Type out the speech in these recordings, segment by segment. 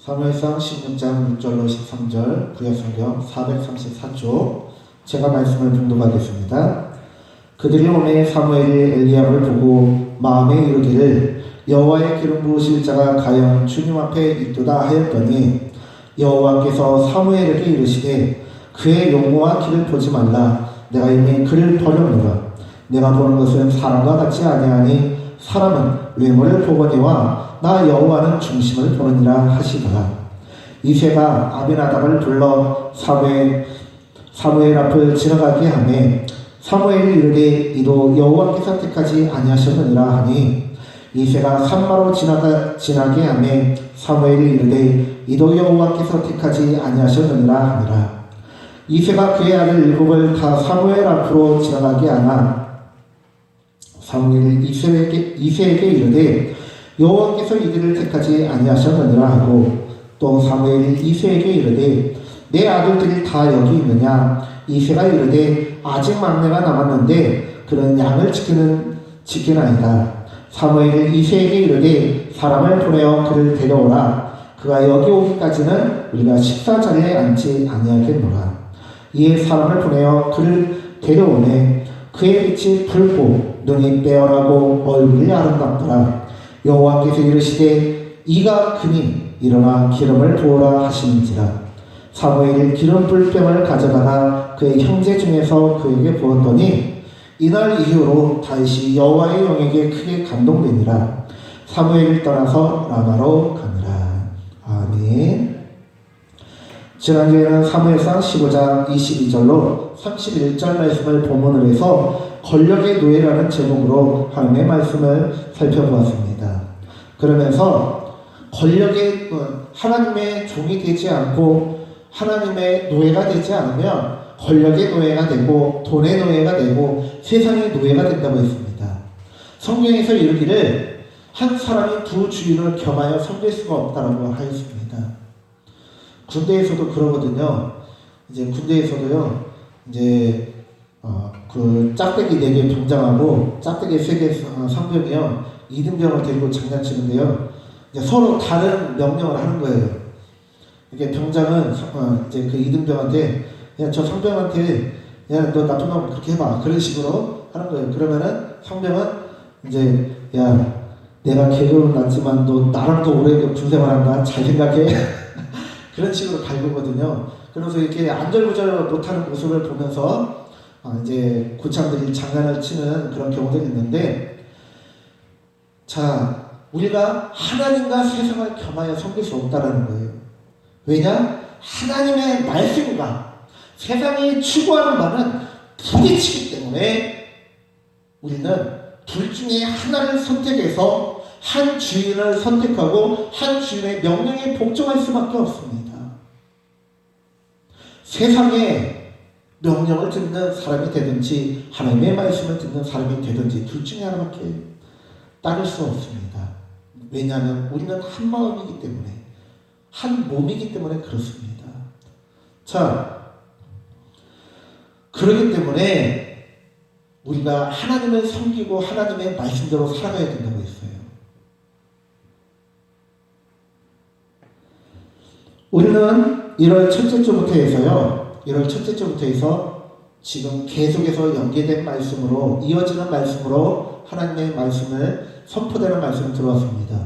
사무엘상 16장 6절로 13절 구약성경 434쪽 제가 말씀을 봉독하겠습니다. 그들이 오매 사무엘이 엘리압을 보고 마음에 이르기를 여호와의 기름 부으실 자가 과연 주님 앞에 있도다 하였더니 여호와께서 사무엘에게 이르시되 그의 용모와 길을 보지 말라. 내가 이미 그를 버렸노라. 내가 보는 것은 사람과 같지 아니하니 사람은 외모를 보거니와 나 여호와는 중심을 보느니라 하시더라. 이새가 아비나답을 불러 사무엘 앞을 지나가게 하매 사무엘이 이르되 이도 여호와께서 택하지 아니하셨느니라 하니 이새가 산마로 지나게 하매 사무엘이 이르되 이도 여호와께서 택하지 아니하셨느니라 하니라. 이새가 그의 아들 일곱을 다 사무엘 앞으로 지나가게 하나 사무엘이 이새에게 이르되 여호와께서 이들을 택하지 아니하셨느니라 하고 또 사무엘이 이새에게 이르되 내 아들들이 다 여기 있느냐. 이새가 이르되 아직 막내가 남았는데 그는 양을 지키나이다. 사무엘이 이새에게 이르되 사람을 보내어 그를 데려오라. 그가 여기 오기까지는 우리가 식사 자리에 앉지 아니하겠노라. 이에 사람을 보내어 그를 데려오매 그의 빛이 붉고 눈이 빼어나고 얼굴이 아름답더라. 여호와께서 이르시되 이가 그니 일어나 기름을 부으라 하시는지라. 사무엘이 기름 불병을 가져다가 그의 형제 중에서 그에게 부었더니 이날 이후로 다윗이 여호와의 영에게 크게 감동되니라. 사무엘이 떠나서 라마로 가니라. 아멘. 지난주에는 사무엘상 15장 22절로 31절 말씀을 본문으로 해서 권력의 노예라는 제목으로 하나님의 말씀을 살펴보았습니다. 그러면서 하나님의 종이 되지 않고 하나님의 노예가 되지 않으면 권력의 노예가 되고 돈의 노예가 되고 세상의 노예가 된다고 했습니다. 성경에서 이르기를 한 사람이 두 주인을 겸하여 섬길 수가 없다라고 하였습니다. 군대에서도 그러거든요. 이제 군대에서도요. 이제 그 짝대기 4개 병장하고 짝대기 3개 상병이요. 이등병을 데리고 장난치는데요. 이제 서로 다른 명령을 하는 거예요. 이게 병장은 이제 그 이등병한테 야, 저 상병한테 야, 너 나쁜 놈 그렇게 해봐. 그런 식으로 하는 거예요. 그러면은 상병은 이제 야, 내가 계급은 낮지만 너 나랑 더 오래 군생활한다. 잘 생각해. 그런 식으로 갈구거든요. 그래서 이렇게 안절부절 못하는 모습을 보면서 이제 고참들이 장난을 치는 그런 경우들이 있는데, 자, 우리가 하나님과 세상을 겸하여 섬길 수 없다라는 거예요. 왜냐? 하나님의 말씀과 세상이 추구하는 바는 부딪히기 때문에 우리는 둘 중에 하나를 선택해서 한 주인을 선택하고 한 주인의 명령에 복종할 수밖에 없습니다. 세상의 명령을 듣는 사람이 되든지 하나님의 말씀을 듣는 사람이 되든지 둘 중에 하나밖에 따를 수 없습니다. 왜냐하면 우리는 한 마음이기 때문에 한 몸이기 때문에 그렇습니다. 자, 그렇기 때문에 우리가 하나님을 섬기고 하나님의 말씀대로 살아가야 된다고 했어요. 우리는 1월 첫째 주부터 해서 지금 계속해서 연계된 말씀으로 이어지는 말씀으로 하나님의 말씀을 선포되는 말씀을 들어왔습니다.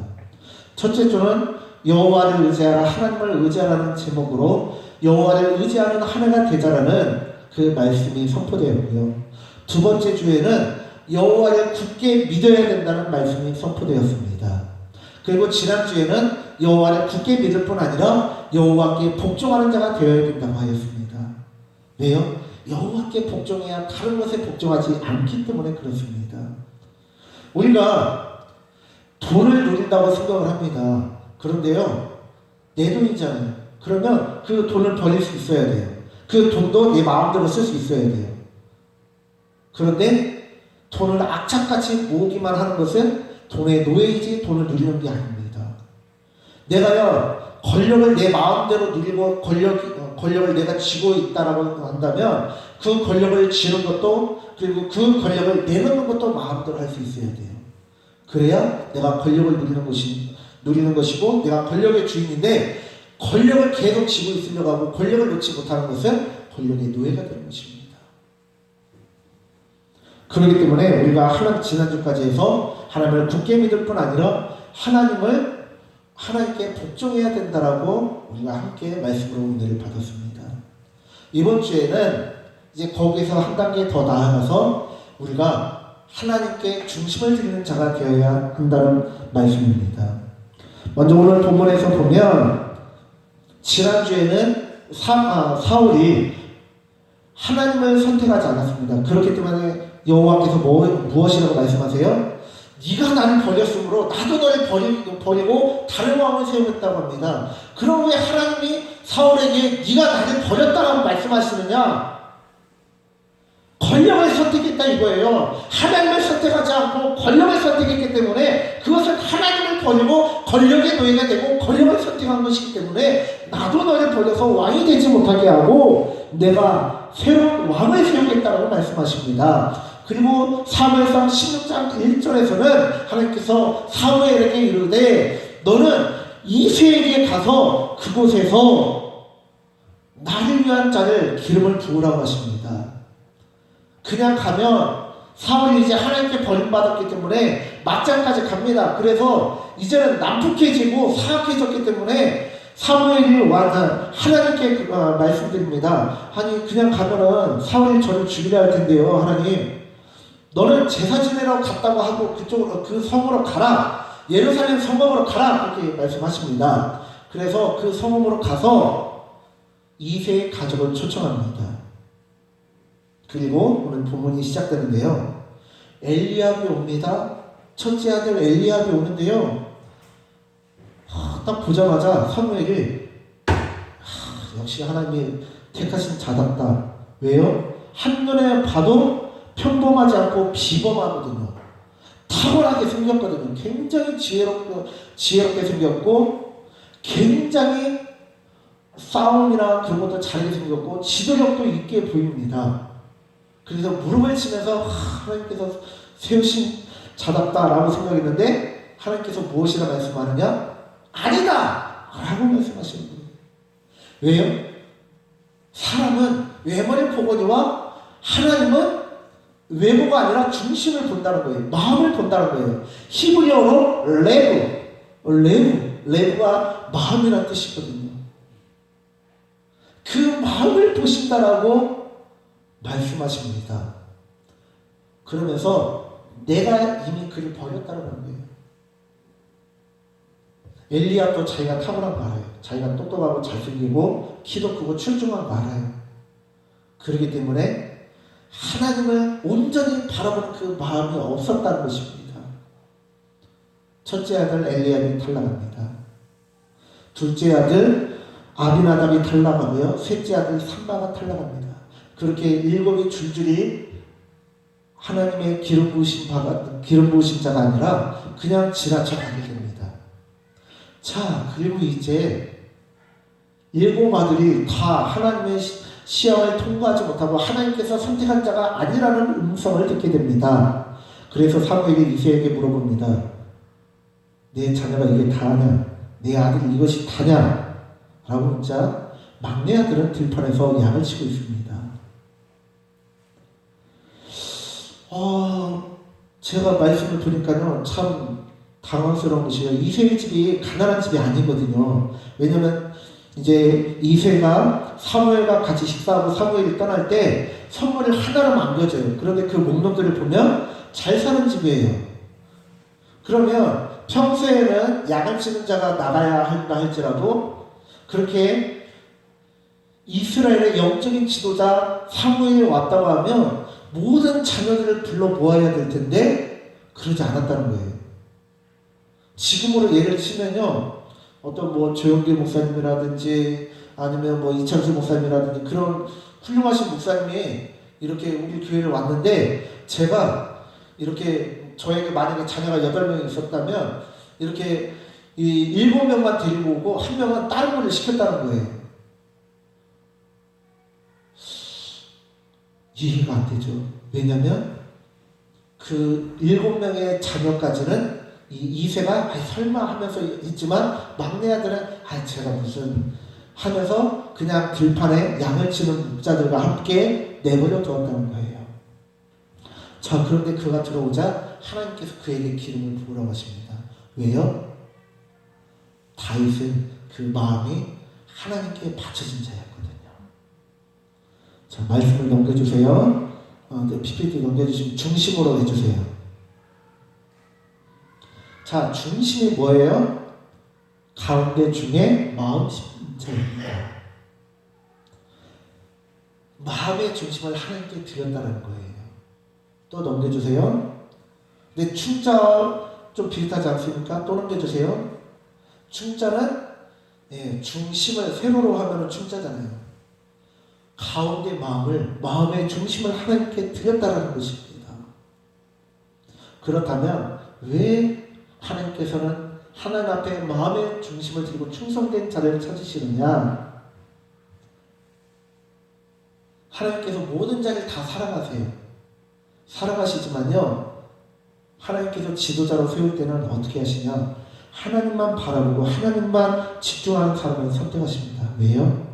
첫째 주는 여호와를 의지하라, 하나님을 의지하라는 제목으로 여호와를 의지하는 하나가 되자라는 그 말씀이 선포되었고요. 두 번째 주에는 여호와를 굳게 믿어야 된다는 말씀이 선포되었습니다. 그리고 지난주에는 여호와를 굳게 믿을 뿐 아니라 여호와께 복종하는 자가 되어야 된다고 하였습니다. 왜요? 여호와께 복종해야 다른 것에 복종하지 않기 때문에 그렇습니다. 우리가 돈을 누린다고 생각을 합니다. 그런데요, 내 돈이잖아요. 그러면 그 돈을 벌릴 수 있어야 돼요. 그 돈도 내 마음대로 쓸 수 있어야 돼요. 그런데 돈을 악착같이 모으기만 하는 것은 돈의 노예이지 돈을 누리는 게 아닙니다. 내가요, 권력을 내 마음대로 누리고 권력을 내가 쥐고 있다라고 한다면 그 권력을 쥐는 것도 그리고 그 권력을 내놓는 것도 마음대로 할 수 있어야 돼요. 그래야 내가 권력을 누리는 것이고 내가 권력의 주인인데 권력을 계속 쥐고 있으려고 하고 권력을 놓지 못하는 것은 권력의 노예가 되는 것입니다. 그렇기 때문에 우리가 지난주까지 해서 하나님을 굳게 믿을 뿐 아니라 하나님께 복종해야 된다라고 우리가 함께 말씀으로 은혜를 받았습니다. 이번 주에는 이제 거기서 한 단계 더 나아가서 우리가 하나님께 중심을 드리는 자가 되어야 한다는 말씀입니다. 먼저 오늘 본문에서 보면 지난주에는 사울이 하나님을 선택하지 않았습니다. 그렇기 때문에 여호와께서 무엇이라고 말씀하세요? 네가 나를 버렸으므로 나도 너를 버리고 다른 왕을 세우겠다고 합니다. 그럼 왜 하나님이 사울에게 네가 나를 버렸다라고 말씀하시느냐? 권력을 선택했다 이거예요. 하나님을 선택하지 않고 권력을 선택했기 때문에 그것은 하나님을 버리고 권력의 노예가 되고 권력을 선택한 것이기 때문에 나도 너를 버려서 왕이 되지 못하게 하고 내가 새로운 왕을 세우겠다라고 말씀하십니다. 그리고 사무엘상 16장 1절에서는 하나님께서 사무엘에게 이르되 너는 이스라엘에 가서 그곳에서 나를 위한 자를 기름을 부으라고 하십니다. 그냥 가면 사울이 이제 하나님께 버림받았기 때문에 맞짱까지 갑니다. 그래서 이제는 난폭해지고 사악해졌기 때문에 사무엘이 하나님께 말씀드립니다. 아니 그냥 가면은 사울이 저를 죽이려 할 텐데요. 하나님 너는 제사 지내러 갔다고 하고 그쪽으로 그 성으로 가라. 예루살렘 성읍으로 가라. 그렇게 말씀하십니다. 그래서 그 성읍으로 가서 이세의 가족을 초청합니다. 그리고 오늘 본문이 시작되는데요. 엘리압이 옵니다. 첫째 아들 엘리압이 오는데요. 딱 보자마자 사무엘이 역시 하나님이 택하신 자답다. 왜요? 한눈에 봐도 평범하지 않고 비범하거든요. 탁월하게 생겼거든요. 굉장히 지혜롭게 생겼고 굉장히 싸움이나 그런 것도 잘하게 생겼고 지도력도 있게 보입니다. 그래서 무릎을 치면서 하나님께서 세우신 자답다라고 생각했는데 하나님께서 무엇이라 말씀하느냐? 아니다! 라고 말씀하시는 거예요. 왜요? 사람은 외모를 보거니와 하나님은 외모가 아니라 중심을 본다는 거예요. 마음을 본다는 거예요. 히브리어로 레브가 마음이라는 뜻이거든요. 그 마음을 보신다라고 말씀하십니다. 그러면서 내가 이미 그를 버렸다는 거예요. 엘리야도 자기가 탁월한 거 알아요. 자기가 똑똑하고 잘생기고 키도 크고 출중한 거 알아요. 그렇기 때문에 하나님을 온전히 바라보는 그 마음이 없었다는 것입니다. 첫째 아들 엘리압이 탈락합니다. 둘째 아들 아비나답이 탈락하고요. 셋째 아들 삼바가 탈락합니다. 그렇게 일곱이 줄줄이 하나님의 기름 부으신 자가 아니라 그냥 지나쳐 가게 됩니다. 자, 그리고 이제 일곱 아들이 다 하나님의 시험을 통과하지 못하고 하나님께서 선택한 자가 아니라는 음성을 듣게 됩니다. 그래서 사무엘이 이새에게 물어봅니다. 내 자녀가 이게 다냐? 내 아들이 이것이 다냐? 라고 묻자 막내 아들은 들판에서 양을 치고 있습니다. 제가 말씀을 드리니까요 참 당황스러운 것이에요. 이새의 집이 가난한 집이 아니거든요. 왜냐면 이제 이새가 사무엘과 같이 식사하고 사무엘이 떠날 때 선물을 하나로 남겨줘요. 그런데 그 목록들을 보면 잘 사는 집이에요. 그러면 평소에는 양을 치는 자가 나가야 한다 할지라도 그렇게 이스라엘의 영적인 지도자 사무엘이 왔다고 하면 모든 자녀들을 불러 모아야 될 텐데 그러지 않았다는 거예요. 지금으로 예를 치면요, 어떤 뭐 조영길 목사님이라든지 아니면 뭐 이창수 목사님이라든지 그런 훌륭하신 목사님이 이렇게 우리 교회를 왔는데 제가 이렇게 저에게 만약에 자녀가 8명이 있었다면 이렇게 이 7명만 데리고 오고 1명은 다른 거를 시켰다는 거예요. 이해가 안 되죠. 왜냐면 그 7명의 자녀까지는 이 이세가 설마 하면서 있지만 막내 아들은 제가 무슨 하면서 그냥 들판에 양을 치는 목자들과 함께 내버려 두었다는 거예요. 자, 그런데 그가 들어오자 하나님께서 그에게 기름을 부으라고 하십니다. 왜요? 다윗은 그 마음이 하나님께 바쳐진 자였거든요. 자, 말씀을 넘겨주세요. PPT 넘겨주시면 중심으로 해주세요. 자, 중심이 뭐예요? 가운데 중에 마음 심자입니다. 마음의 중심을 하나님께 드렸다는 거예요. 또 넘겨주세요. 근데 충자 좀 비슷하지 않습니까? 또 넘겨주세요. 충자는 중심을 세로로 하면 충자잖아요. 가운데 마음의 중심을 하나님께 드렸다는 것입니다. 그렇다면 왜 하나님께서는 하나님 앞에 마음의 중심을 드리고 충성된 자를 찾으시느냐? 하나님께서 모든 자를 다 사랑하세요. 사랑하시지만요, 하나님께서 지도자로 세울 때는 어떻게 하시냐? 하나님만 바라보고 하나님만 집중하는 사람을 선택하십니다. 왜요?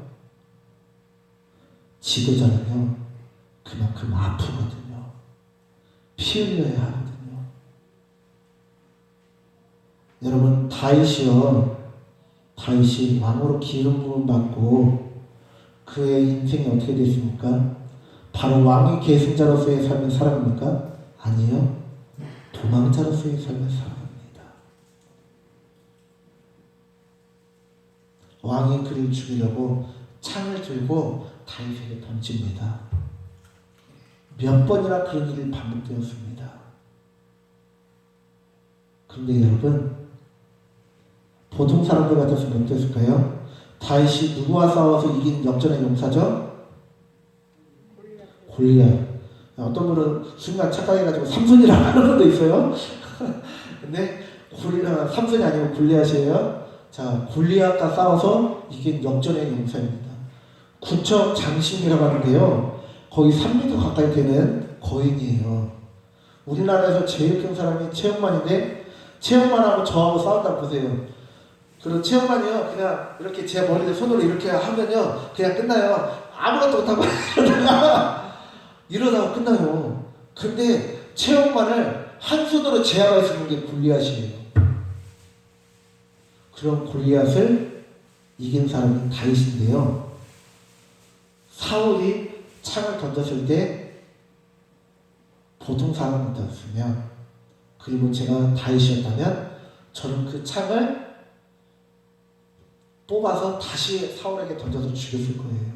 지도자는요, 그만큼 아프거든요. 피 흘려야 하거든요. 여러분, 다윗이 왕으로 기름 부음 받고 그의 인생이 어떻게 됐습니까? 바로 왕의 계승자로서의 삶을 살아갑니까? 아니요. 도망자로서의 삶을 살아갑니다. 왕이 그를 죽이려고 창을 들고 다윗에게 던집니다. 몇 번이나 그런 일이 반복되었습니다. 그런데 여러분, 보통 사람들 같았으면 어땠을까요? 다윗이 누구와 싸워서 이긴 역전의 용사죠? 골리앗. 어떤 분은 순간 착각해가지고 삼손이라고 하는 것도 있어요. 근데 삼손이 아니고 골리앗이에요. 자, 골리앗과 싸워서 이긴 역전의 용사입니다. 구척 장신이라고 하는데요, 거의 3m 가까이 되는 거인이에요. 우리나라에서 제일 큰 사람이 최영만인데, 최영만하고 저하고 싸운다고 보세요. 그리고 최영만이요, 그냥 이렇게 제 머리를 손으로 이렇게 하면요, 그냥 끝나요. 아무것도 못하고 이러다가 끝나요. 근데 최영만을 한 손으로 제압할 수 있는 게 골리앗이에요. 그런 골리앗을 이긴 사람이 다윗인데요, 사울이 창을 던졌을 때 보통 사람이었으면, 그리고 제가 다윗이었다면 저는 그 창을 뽑아서 다시 사울에게 던져서 죽였을 거예요.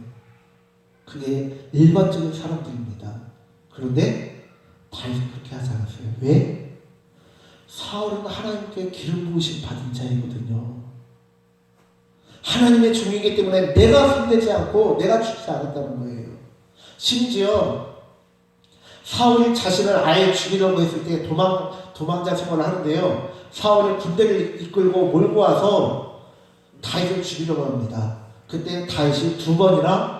그게 일반적인 사람들입니다. 그런데 다윗은 그렇게 하지 않았어요. 왜? 사울은 하나님께 기름 부으심 받은 자이거든요. 하나님의 종이기 때문에 내가 손대지 않고 내가 죽지 않았다는 거예요. 심지어 사울이 자신을 아예 죽이려고 했을 때 도망자 생활을 하는데요, 사울이 군대를 이끌고 몰고 와서 다윗을 죽이려고 합니다. 그때 다윗이 2번이나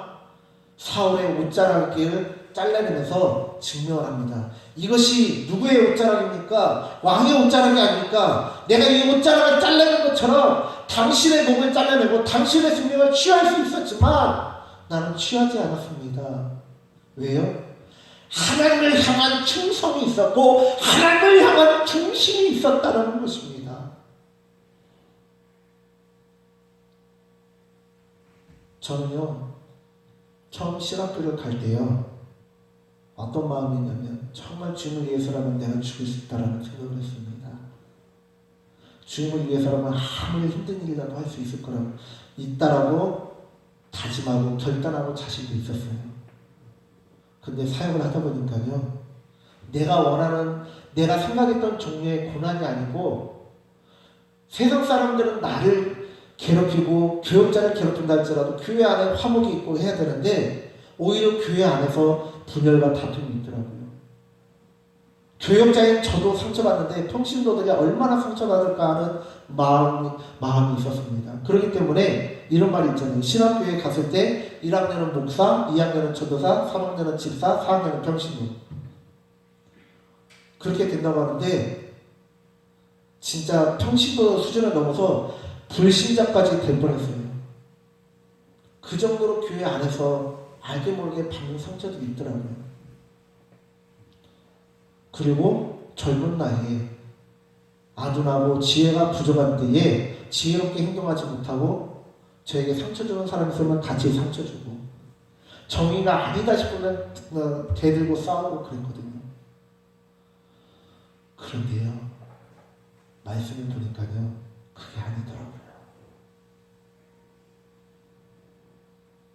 사울의 옷자락을 잘라내면서 증명을 합니다. 이것이 누구의 옷자락입니까? 왕의 옷자락이 아닙니까? 내가 이 옷자락을 잘라낸 것처럼 당신의 목을 잘라내고 당신의 생명을 취할 수 있었지만 나는 취하지 않았습니다. 왜요? 하나님을 향한 충성이 있었고 하나님을 향한 중심이 있었다는 것입니다. 저는요, 처음 신학교를 갈 때요, 어떤 마음이냐면 정말 주님을 위해서라면 내가 죽을 수 있다라는 생각을 했습니다. 주님을 위해서라면 아무리 힘든 일이라도 할 수 있을 거라고, 있다라고 다짐하고 결단하고 자신도 있었어요. 근데 사역을 하다 보니까요, 내가 생각했던 종류의 고난이 아니고, 세상 사람들은 나를 괴롭히고 교역자를 괴롭힌다 할지라도 교회 안에 화목이 있고 해야 되는데 오히려 교회 안에서 분열과 다툼이 있더라고요. 교역자인 저도 상처받는데 평신도들이 얼마나 상처받을까 하는 마음이 있었습니다. 그렇기 때문에 이런 말이 있잖아요. 신학교에 갔을 때 1학년은 목사, 2학년은 전도사, 3학년은 집사, 4학년은 평신도. 그렇게 된다고 하는데 진짜 평신도 수준을 넘어서 불신자까지 될 뻔했어요. 그 정도로 교회 안에서 알게 모르게 받는 상처도 있더라고요. 그리고 젊은 나이에 아둔하고 지혜가 부족한 때에 지혜롭게 행동하지 못하고 저에게 상처 주는 사람이 있으면 같이 상처 주고, 정의가 아니다 싶으면 대들고 싸우고 그랬거든요. 그런데요, 말씀을 보니까요, 그게 아니더라고요.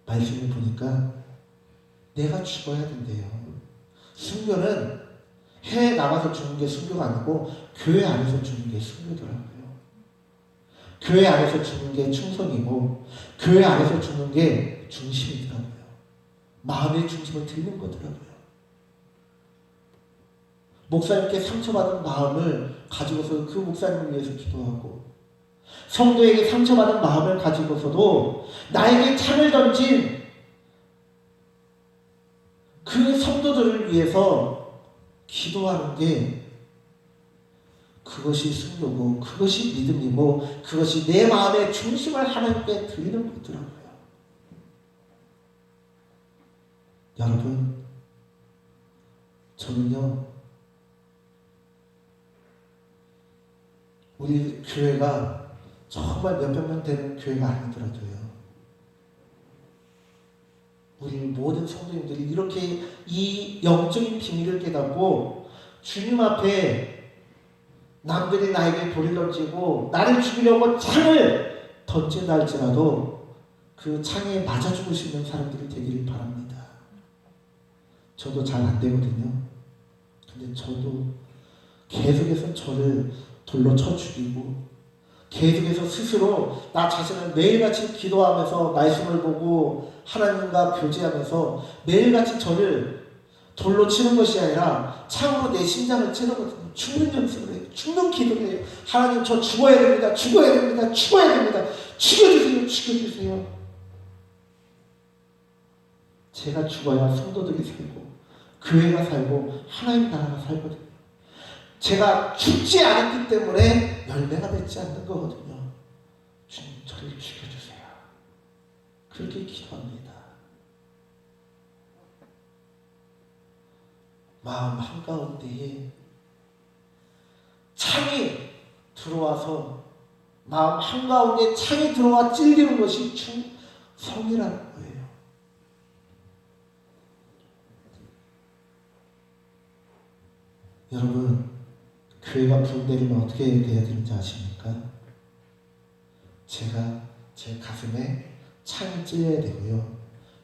말씀을 보니까 내가 죽어야 된대요. 순교는 해외 나가서 죽는 게 순교가 아니고 교회 안에서 죽는 게 순교더라고요. 교회 안에서 죽는 게 충성이고 교회 안에서 죽는 게 중심이더라고요. 마음의 중심을 드리는 거더라고요. 목사님께 상처받은 마음을 가지고서 그 목사님을 위해서 기도하고, 성도에게 상처받은 마음을 가지고서도 나에게 창을 던진 그 성도들을 위해서 기도하는 게, 그것이 순교고 그것이 믿음이고 그것이 내 마음의 중심을 하나님께 드리는 거더라고요. 여러분, 저는요, 우리 교회가 정말 몇백 명 되는 교회가 아니더라도요, 우리 모든 성도님들이 이렇게 이 영적인 비밀을 깨닫고 주님 앞에 남들이 나에게 돌을 던지고 나를 죽이려고 창을 던진다 할지라도 그 창에 맞아 죽을 수 있는 사람들이 되기를 바랍니다. 저도 잘 안 되거든요. 근데 저도 계속해서 저를 돌로 쳐 죽이고, 계속해서 스스로 나 자신을 매일같이 기도하면서 말씀을 보고 하나님과 교제하면서 매일같이 저를 돌로 치는 것이 아니라 창으로 내 심장을 찌르거든요. 죽는 연습을 해요. 죽는 기도를 해요. 하나님, 저 죽어야 됩니다. 죽어야 됩니다. 죽어야 됩니다. 죽여주세요. 죽여주세요. 제가 죽어야 성도들이 살고 교회가 살고 하나님 나라가 살거든요. 제가 죽지 않았기 때문에 열매가 맺지 않는 거거든요. 주님, 저를 죽여주세요. 그렇게 기도합니다. 마음 한가운데에 창이 들어와서, 마음 한가운데 창이 들어와 찔리는 것이 성이라는 거예요. 여러분, 교회가 부흥되려면 어떻게 돼야 되는지 아십니까? 제가 제 가슴에 창이 찔려야 되고요.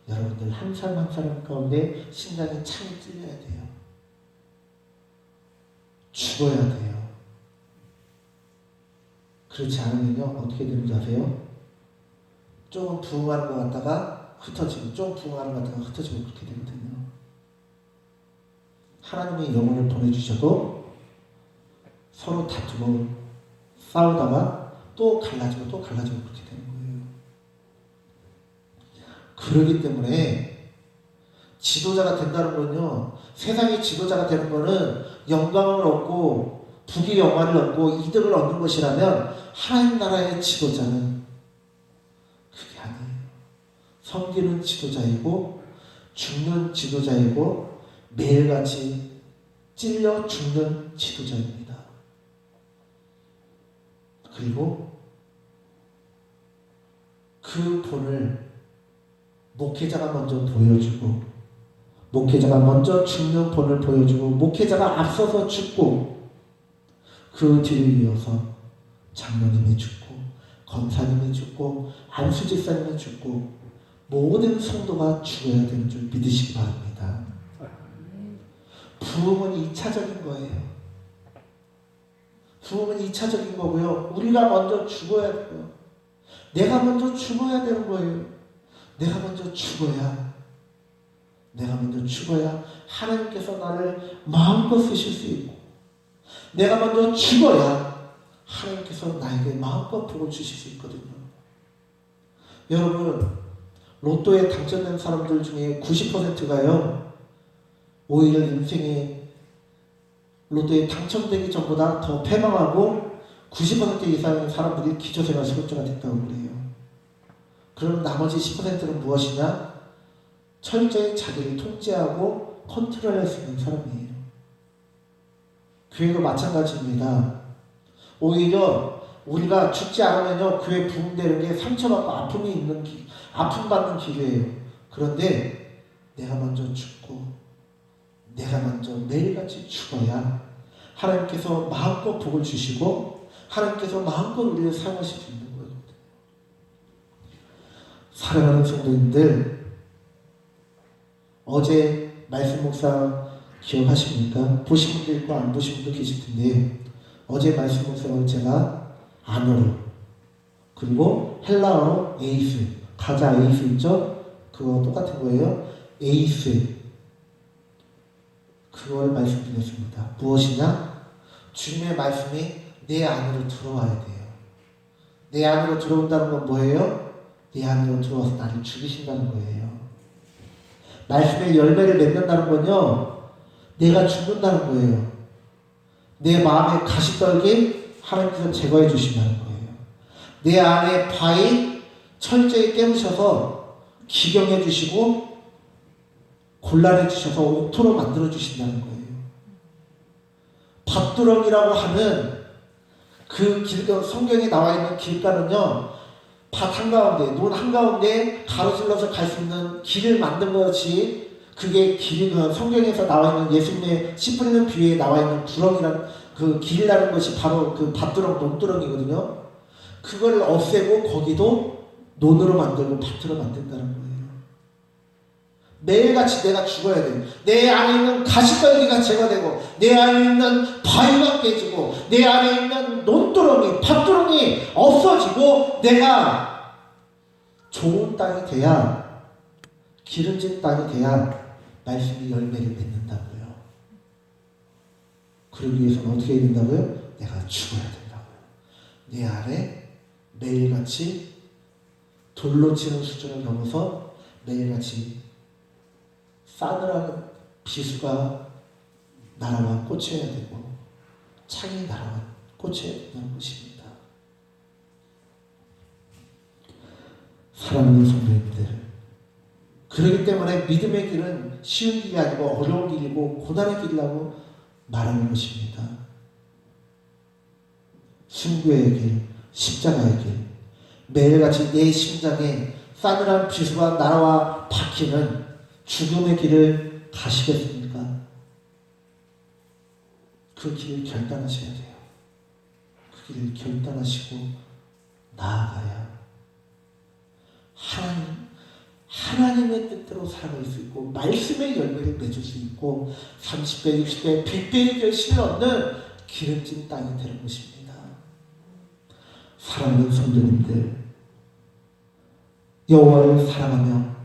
여러분들 한 사람 한 사람 가운데 심장에 창이 찔려야 돼요. 죽어야 돼요. 그렇지 않으면요, 어떻게 되는지 아세요? 조금 부흥하는 것 같다가 흩어지고, 조금 부흥하는 것 같다가 흩어지고, 그렇게 되거든요. 하나님의 영혼을 보내주셔도 서로 다투고 싸우다가 또 갈라지고 또 갈라지고 그렇게 되는 거예요. 그러기 때문에 지도자가 된다는 건요, 세상의 지도자가 되는 거는 영광을 얻고 부귀 영화를 얻고 이득을 얻는 것이라면, 하나님 나라의 지도자는 그게 아니에요. 섬기는 지도자이고 죽는 지도자이고 매일같이 찔려 죽는 지도자입니다. 그리고 그 본을 목회자가 먼저 보여주고, 목회자가 먼저 죽는 본을 보여주고, 목회자가 앞서서 죽고, 그 뒤를 이어서 장로님이 죽고 검사님이 죽고 안수집사님이 죽고 모든 성도가 죽어야 되는 줄 믿으시기 바랍니다. 부흥은 2차적인 거예요. 부흥은 2차적인 거고요. 우리가 먼저 죽어야 돼요. 내가 먼저 죽어야 되는 거예요. 내가 먼저 죽어야 하나님께서 나를 마음껏 쓰실 수 있고, 내가 먼저 죽어야 하나님께서 나에게 마음껏 복을 주실 수 있거든요. 여러분, 로또에 당첨된 사람들 중에 90%가요, 오히려 인생에 로또에 당첨되기 전보다 더 패망하고 90% 이상의 사람들이 기초생활 수급자가 됐다고 그래요. 그럼 나머지 10%는 무엇이냐? 철저히 자기를 통제하고 컨트롤할 수 있는 사람이에요. 교회도 마찬가지입니다. 오히려 우리가 죽지 않으면요, 교회 부흥되는 게 상처받고 아픔이 있는 아픔 받는 기회예요. 그런데 내가 먼저 죽고 내가 먼저 매일같이 죽어야 하나님께서 마음껏 복을 주시고 하나님께서 마음껏 우리를 사용하실 수 있는 거거든요. 사랑하는 성도님들, 어제 말씀 묵상 기억하십니까? 보신 분도 있고 안 보신 분도 계실 텐데, 어제 말씀 묵상을 제가 안어로, 그리고 헬라어로 에이스, 가자 에이스 있죠? 그거 똑같은 거예요. 에이스, 그걸 말씀드렸습니다. 무엇이냐? 주님의 말씀이 내 안으로 들어와야 돼요. 내 안으로 들어온다는 건 뭐예요? 내 안으로 들어와서 나를 죽이신다는 거예요. 말씀의 열매를 맺는다는 건요, 내가 죽는다는 거예요. 내 마음의 가시떨기 하나님께서 제거해 주신다는 거예요. 내 안에 바위 철저히 깨우셔서 기경해 주시고 곤란해 주셔서 옥토로 만들어 주신다는 거예요. 밭두렁이라고 하는 그 길가, 성경에 나와 있는 길가는요, 밭 한가운데, 논 한가운데 가로질러서 갈 수 있는 길을 만든 것이, 그게 성경에서 나와 있는 예수님의 씨 뿌리는 비유에 나와 있는 두렁이라는 그 길이라는 것이 바로 그 밭두렁, 논두렁이거든요. 그걸 없애고 거기도 논으로 만들고 밭으로 만든다는 거예요. 매일같이 내가 죽어야 돼요. 내 안에 있는 가시떨기가 제거되고, 내 안에 있는 바위가 깨지고, 내 안에 있는 논두렁이, 밭두렁이 없어지고, 내가 좋은 땅이 돼야, 기름진 땅이 돼야 말씀이 열매를 맺는다고요. 그러기 위해서는 어떻게 해야 된다고요? 내가 죽어야 된다고요. 내 안에 매일같이 돌로 치는 수준을 넘어서 매일같이 싸늘한 비수가 날아와 꽂혀야 되고 창이 날아와 꽂혀야 된다는 것입니다. 사랑하는 성도님들, 그렇기 때문에 믿음의 길은 쉬운 길이 아니고 어려운 길이고 고난의 길이라고 말하는 것입니다. 순교의 길, 십자가의 길, 매일같이 내 심장에 싸늘한 비수가 날아와 박히는 죽음의 길을 가시겠습니까? 그 길을 결단하셔야 돼요. 그 길을 결단하시고 나아가야 하나님의 뜻대로 살아갈 수 있고 말씀의 열매를 맺을 수 있고 30배, 60배, 100배의 결실을 얻는 기름진 땅이 되는 것입니다. 사랑하는 성도님들, 여호와를 사랑하며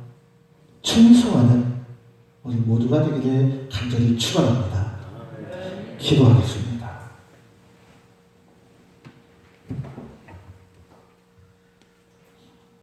충성하는 우리 모두가 되기를 간절히 축원합니다. 기도하겠습니다.